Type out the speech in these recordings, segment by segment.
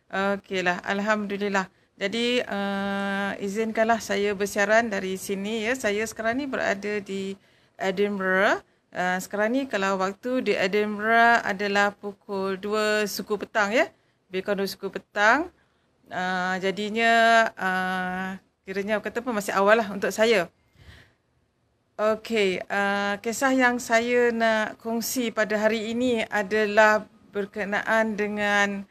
Okeylah, alhamdulillah. Jadi izinkanlah saya bersiaran dari sini ya. Saya sekarang ni berada di Edinburgh. Sekarang ni kalau waktu di Edinburgh adalah pukul 2 suku petang ya. Lebih kurang 2 suku petang. Jadinya kiranya kata apa masih awal lah untuk saya. Okey, kisah yang saya nak kongsi pada hari ini adalah berkenaan dengan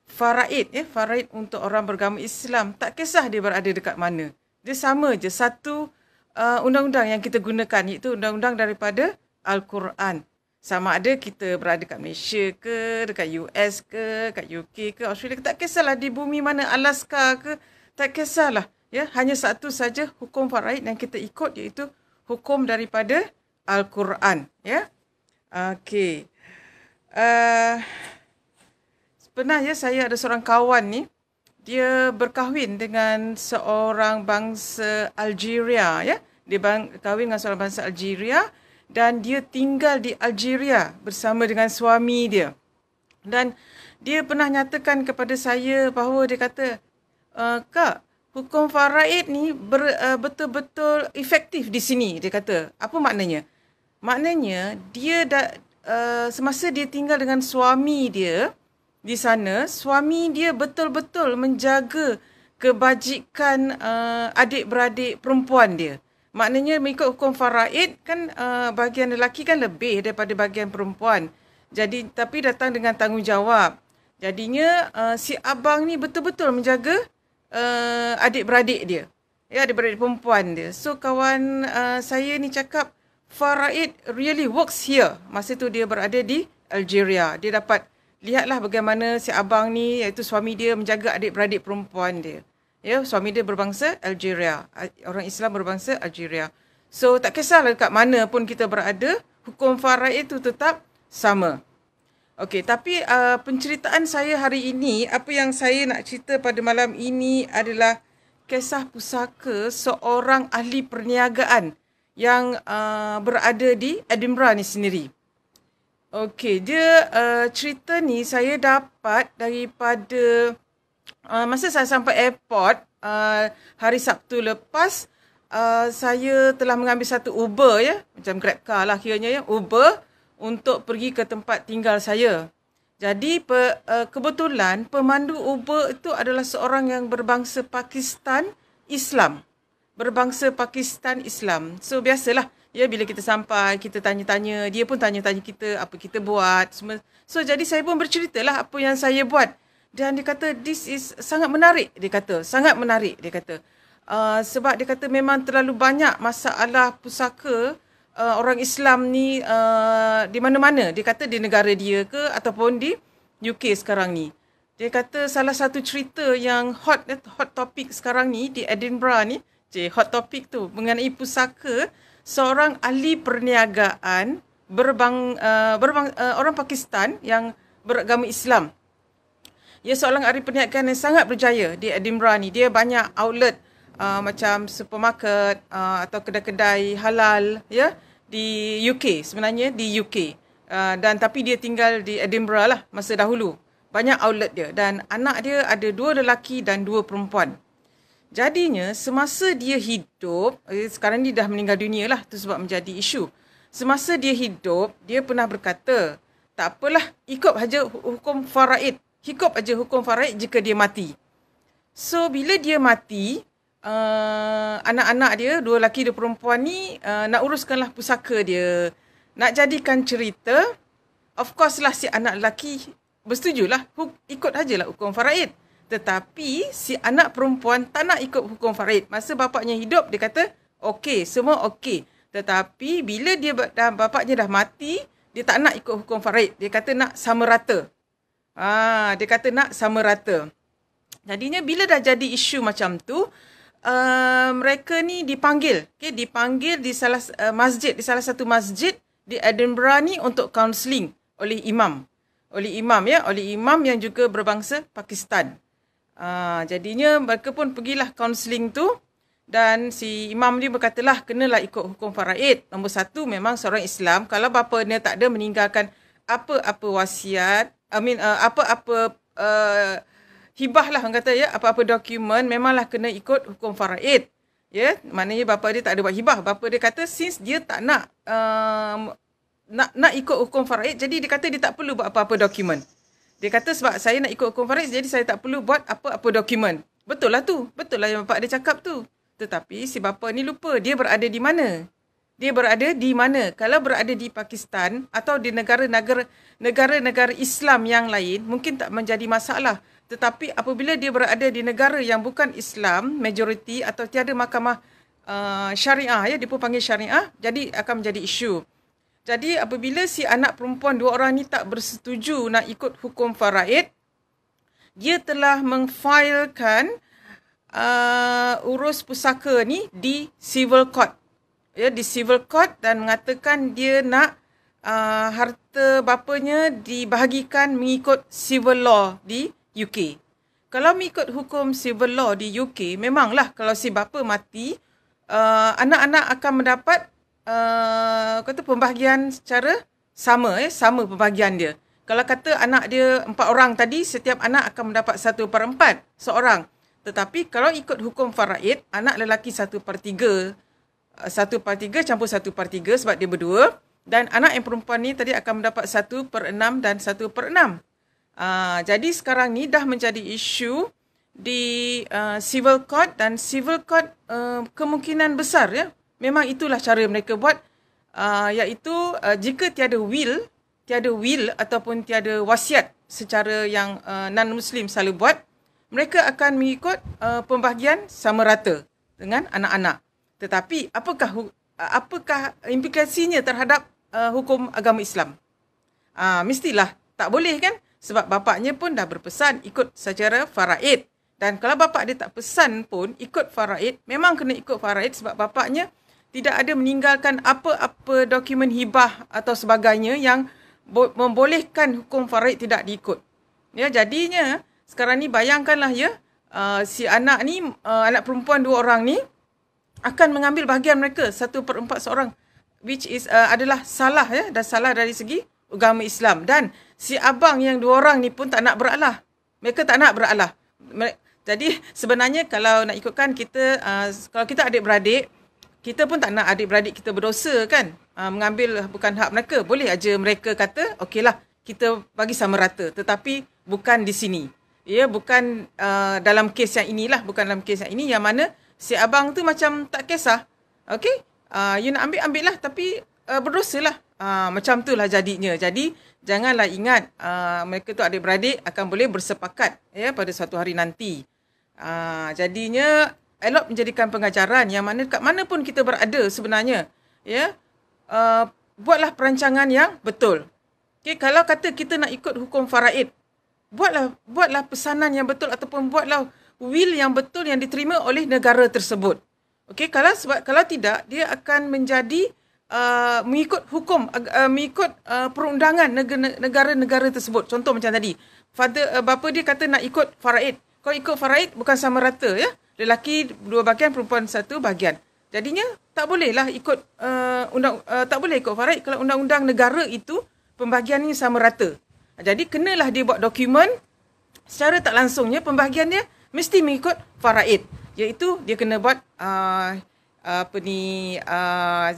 faraid ya, faraid untuk orang beragama Islam. Tak kisah dia berada dekat mana. Dia sama je satu undang-undang yang kita gunakan iaitu undang-undang daripada Al-Quran. Sama ada kita berada dekat Malaysia ke, dekat US ke, kat UK ke, Australia ke, tak kisahlah di bumi mana, Alaska ke, tak kisahlah. Ya, hanya satu saja hukum faraid yang kita ikut iaitu hukum daripada Al-Quran. Ya, okey. Pernah ya saya ada seorang kawan ni, dia berkahwin dengan seorang bangsa Algeria ya. Dia kahwin dengan seorang bangsa Algeria dan dia tinggal di Algeria bersama dengan suami dia. Dan dia pernah nyatakan kepada saya bahawa dia kata, Kak, hukum faraid ni betul-betul efektif di sini. Dia kata, apa maknanya? Maknanya dia semasa dia tinggal dengan suami dia di sana, suami dia betul-betul menjaga kebajikan adik-beradik perempuan dia. Maknanya mengikut hukum faraid kan bahagian lelaki kan lebih daripada bahagian perempuan. Jadi tapi datang dengan tanggungjawab. Jadinya si abang ni betul-betul menjaga adik-beradik dia. Ya, adik-beradik perempuan dia. So kawan saya ni cakap faraid really works here. Masa tu dia berada di Algeria. Dia dapat lihatlah bagaimana si abang ni iaitu suami dia menjaga adik-beradik perempuan dia. Ya, suami dia berbangsa Algeria. Orang Islam berbangsa Algeria. So tak kisahlah dekat mana pun kita berada, hukum faraid itu tetap sama. Okey, tapi penceritaan saya hari ini, apa yang saya nak cerita pada malam ini adalah kisah pusaka seorang ahli perniagaan yang berada di Edinburgh ni sendiri. Okey, dia cerita ni saya dapat daripada masa saya sampai airport hari Sabtu lepas, saya telah mengambil satu Uber ya, macam Grab car lah kiranya ya, Uber untuk pergi ke tempat tinggal saya. Jadi kebetulan pemandu Uber itu adalah seorang yang berbangsa Pakistan Islam. Berbangsa Pakistan Islam. So biasalah ya, bila kita sampai kita tanya-tanya, dia pun tanya-tanya kita apa kita buat semua. So jadi saya pun berceritalah apa yang saya buat. Dan dia kata this is sangat menarik, dia kata. Sangat menarik, dia kata. Sebab dia kata memang terlalu banyak masalah pusaka orang Islam ni di mana-mana. Dia kata di negara dia ke ataupun di UK sekarang ni. Dia kata salah satu cerita yang hot topic sekarang ni di Edinburgh ni, hot topic tu mengenai pusaka seorang ahli perniagaan orang Pakistan yang beragama Islam. Dia seorang ahli perniagaan yang sangat berjaya di Edinburgh ni. Dia banyak outlet macam supermarket atau kedai-kedai halal ya di UK, sebenarnya di UK. Dan tapi dia tinggal di Edinburgh lah masa dahulu. Banyak outlet dia dan anak dia ada 2 lelaki dan 2 perempuan. Jadinya semasa dia hidup, sekarang ni dah meninggal dunia lah, tu sebab menjadi isu. Semasa dia hidup, dia pernah berkata, tak apalah, ikut aja hukum faraid. Ikut aja hukum faraid jika dia mati. So bila dia mati, anak-anak dia, 2 lelaki 2 perempuan ni nak uruskanlah pusaka dia. Nak jadikan cerita, of course lah si anak lelaki bersetujulah, ikut ajalah hukum faraid. Tetapi si anak perempuan tak nak ikut hukum faraid. Masa bapaknya hidup, dia kata, okey, semua okey. Tetapi bila bapaknya dah mati, dia tak nak ikut hukum faraid. Dia kata nak sama rata. Dia kata nak sama rata. Jadinya bila dah jadi isu macam tu, mereka ni dipanggil. Okay, dipanggil di salah satu masjid di Edinburgh ni untuk counselling oleh imam. Oleh imam yang juga berbangsa Pakistan. Jadinya mereka pun pergilah counselling tu dan si imam ni berkatalah kenalah ikut hukum faraid. Nombor 1 memang seorang Islam, kalau bapa dia tak ada meninggalkan apa-apa wasiat, apa-apa hibah lah orang kata ya, apa-apa dokumen memanglah kena ikut hukum faraid. Ya, maknanya bapa dia tak ada buat hibah. Bapa dia kata since dia tak nak ikut hukum faraid, jadi dia kata dia tak perlu buat apa-apa dokumen. Dia kata sebab saya nak ikut hukum faraid, jadi saya tak perlu buat apa-apa dokumen. Betul lah tu. Betul lah yang bapak dia cakap tu. Tetapi si bapa ni lupa dia berada di mana. Dia berada di mana? Kalau berada di Pakistan atau di negara-negara Islam yang lain, mungkin tak menjadi masalah. Tetapi apabila dia berada di negara yang bukan Islam, majoriti atau tiada mahkamah syariah, ya, dia pun panggil syariah, jadi akan menjadi isu. Jadi apabila si anak perempuan dua orang ni tak bersetuju nak ikut hukum faraid, dia telah mengfailkan urus pusaka ni di civil court. Ya, di civil court dan mengatakan dia nak harta bapanya dibahagikan mengikut civil law di UK. Kalau mengikut hukum civil law di UK, memanglah kalau si bapa mati, anak-anak akan mendapat pembahagian secara sama, sama pembahagian dia. Kalau kata anak dia 4 orang tadi, setiap anak akan mendapat 1/4 seorang. Tetapi kalau ikut hukum faraid, anak lelaki 1/3, 1/3 campur 1/3 sebab dia berdua. Dan anak yang perempuan ni tadi akan mendapat 1/6 dan 1/6. Jadi sekarang ni dah menjadi isu di civil court, dan civil court kemungkinan besar ya, memang itulah cara mereka buat, iaitu jika tiada will ataupun tiada wasiat secara yang non-Muslim selalu buat, mereka akan mengikut pembahagian sama rata dengan anak-anak. Tetapi apakah implikasinya terhadap hukum agama Islam? Mestilah tak boleh kan? Sebab bapaknya pun dah berpesan ikut secara faraid. Dan kalau bapak dia tak pesan pun ikut faraid, memang kena ikut faraid sebab bapaknya tidak ada meninggalkan apa-apa dokumen hibah atau sebagainya yang membolehkan hukum faraid tidak diikut. Ya, jadinya sekarang ni bayangkanlah ya, si anak ni, anak perempuan 2 orang ni akan mengambil bahagian mereka 1/4 seorang, which is adalah salah ya, dan salah dari segi agama Islam. Dan si abang yang 2 orang ni pun tak nak beralah. Mereka tak nak beralah. Jadi sebenarnya kalau nak ikutkan kita, kalau kita adik-beradik, kita pun tak nak adik-beradik kita berdosa kan, mengambil bukan hak mereka. Boleh aja mereka kata okeylah kita bagi sama rata, tetapi bukan di sini. Ya, bukan dalam kes yang inilah, bukan dalam kes yang ini yang mana si abang tu macam tak kisah. Okey, you nak ambil lah, tapi berdosalah. Macam tu lah jadinya. Jadi janganlah ingat mereka tu adik-beradik akan boleh bersepakat ya pada suatu hari nanti. Jadinya elok menjadikan pengajaran yang mana kat mana pun kita berada sebenarnya, ya, buatlah perancangan yang betul. Okay, kalau kata kita nak ikut hukum faraid, buatlah pesanan yang betul ataupun buatlah will yang betul yang diterima oleh negara tersebut. Okey, kalau tidak dia akan menjadi mengikut hukum, mengikut perundangan negara-negara tersebut. Contoh macam tadi, bapa dia kata nak ikut faraid. Kalau ikut faraid bukan sama rata ya. Lelaki 2 bahagian, perempuan 1 bahagian. Jadinya tak bolehlah ikut tak boleh ikut faraid kalau undang-undang negara itu pembahagiannya sama rata. Jadi kenalah dia buat dokumen secara tak langsungnya pembahagiannya mesti mengikut faraid, iaitu dia kena buat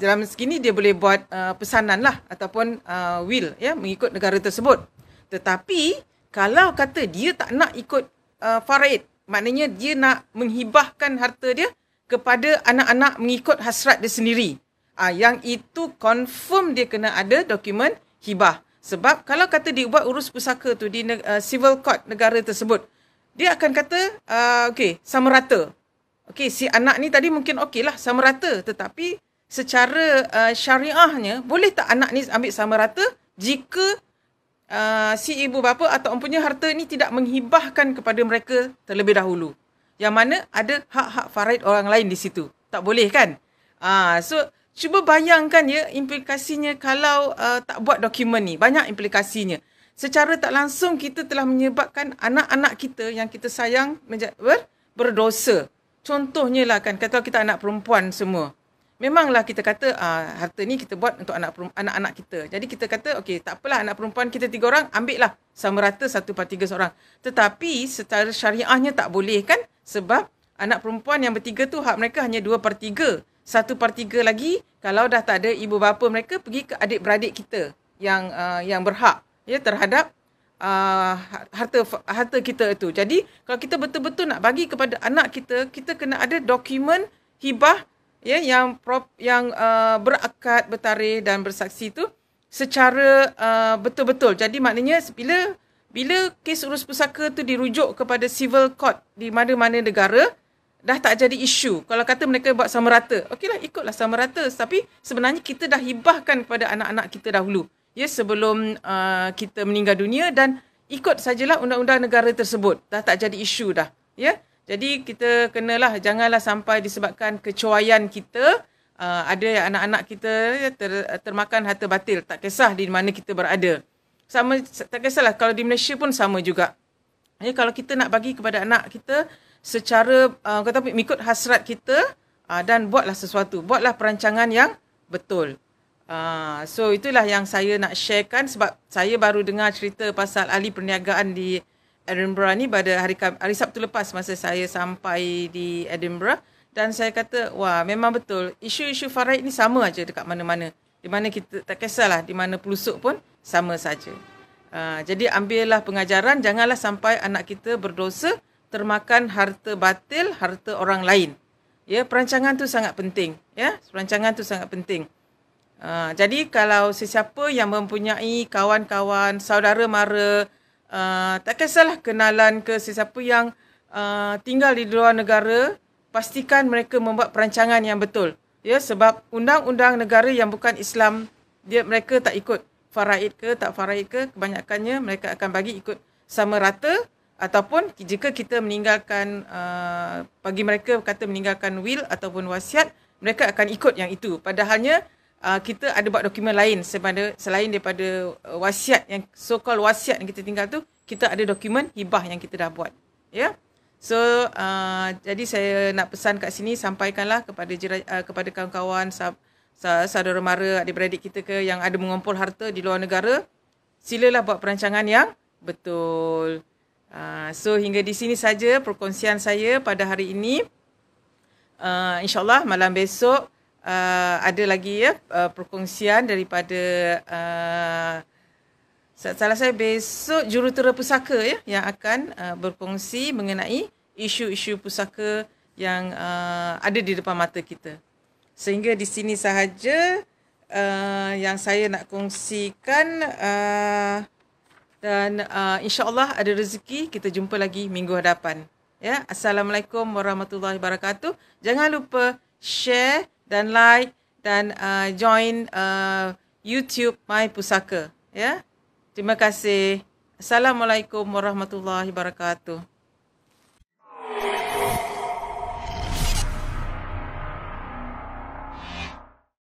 dalam segini dia boleh buat pesanan lah ataupun will ya mengikut negara tersebut. Tetapi kalau kata dia tak nak ikut faraid, maknanya dia nak menghibahkan harta dia kepada anak-anak mengikut hasrat dia sendiri. Yang itu confirm dia kena ada dokumen hibah. Sebab kalau kata dia buat urus pusaka tu di civil court negara tersebut, dia akan kata okey sama rata. Okey, si anak ni tadi mungkin okeylah sama rata, tetapi secara syariahnya boleh tak anak ni ambil sama rata jika si ibu bapa atau empunya harta ni tidak menghibahkan kepada mereka terlebih dahulu, yang mana ada hak-hak faraid orang lain di situ. Tak boleh kan? So cuba bayangkan ya implikasinya kalau tak buat dokumen ni. Banyak implikasinya. Secara tak langsung kita telah menyebabkan anak-anak kita yang kita sayang berdosa. Contohnya lah kan, kata kita anak perempuan semua. memanglah kita kata harta ni kita buat untuk anak-anak kita. Jadi kita kata okey, tak apalah anak perempuan kita 3 orang, ambil lah sama rata 1/3 seorang. Tetapi secara syariahnya tak boleh kan? Sebab anak perempuan yang bertiga tu hak mereka hanya 2/3. 1/3 lagi kalau dah tak ada ibu bapa mereka pergi ke adik-beradik kita yang berhak ya terhadap harta kita itu. Jadi kalau kita betul-betul nak bagi kepada anak kita, kita kena ada dokumen hibah ya yang berakad, bertarikh dan bersaksi tu secara betul-betul. Jadi maknanya bila kes urus pusaka tu dirujuk kepada civil court di mana-mana negara, dah tak jadi isu. Kalau kata mereka buat sama rata, okeylah ikutlah sama rata. Tapi sebenarnya kita dah hibahkan kepada anak-anak kita dahulu. Ya, sebelum kita meninggal dunia, dan ikut sajalah undang-undang negara tersebut. Dah tak jadi isu dah. Ya. Jadi kita kenalah, janganlah sampai disebabkan kecuaian kita, ada anak-anak kita termakan harta batil. Tak kisah di mana kita berada. Sama, tak kisahlah kalau di Malaysia pun sama juga. Ya, kalau kita nak bagi kepada anak kita secara mengikut hasrat kita, dan buatlah sesuatu. Buatlah perancangan yang betul. So itulah yang saya nak sharekan, sebab saya baru dengar cerita pasal ahli perniagaan di Edinburgh ni pada hari Sabtu lepas masa saya sampai di Edinburgh, dan saya kata wah memang betul isu-isu faraid ni sama aja dekat mana-mana. Di mana kita tak kisahlah di mana pelusuk pun sama saja. Jadi ambillah pengajaran, janganlah sampai anak kita berdosa termakan harta batil, harta orang lain. Ya, perancangan tu sangat penting, ya. Perancangan tu sangat penting. Jadi kalau sesiapa yang mempunyai kawan-kawan, saudara mara, tak kisahlah kenalan ke sesiapa yang tinggal di luar negara, pastikan mereka membuat perancangan yang betul. Ya, sebab undang-undang negara yang bukan Islam, mereka tak ikut faraid ke tak faraid ke, kebanyakannya mereka akan bagi ikut sama rata, ataupun jika kita meninggalkan, bagi mereka kata meninggalkan will ataupun wasiat, mereka akan ikut yang itu. Padahalnya kita ada buat dokumen lain selain daripada wasiat, yang so-called wasiat yang kita tinggal tu, kita ada dokumen hibah yang kita dah buat. Ya. So jadi saya nak pesan kat sini, sampaikanlah kepada kawan-kawan, saudara mara, adik-beradik kita ke yang ada mengumpul harta di luar negara, silalah buat perancangan yang betul. So hingga di sini saja perkongsian saya pada hari ini. InsyaAllah malam besok ada lagi ya perkongsian daripada salah saya besok jurutera pusaka ya yang akan berkongsi mengenai isu-isu pusaka yang ada di depan mata kita. Sehingga di sini sahaja yang saya nak kongsikan, dan insya-Allah ada rezeki kita jumpa lagi minggu hadapan. Ya, Assalamualaikum warahmatullahi wabarakatuh. Jangan lupa share dan like dan join YouTube My Pusaka. Ya, terima kasih. Assalamualaikum warahmatullahi wabarakatuh.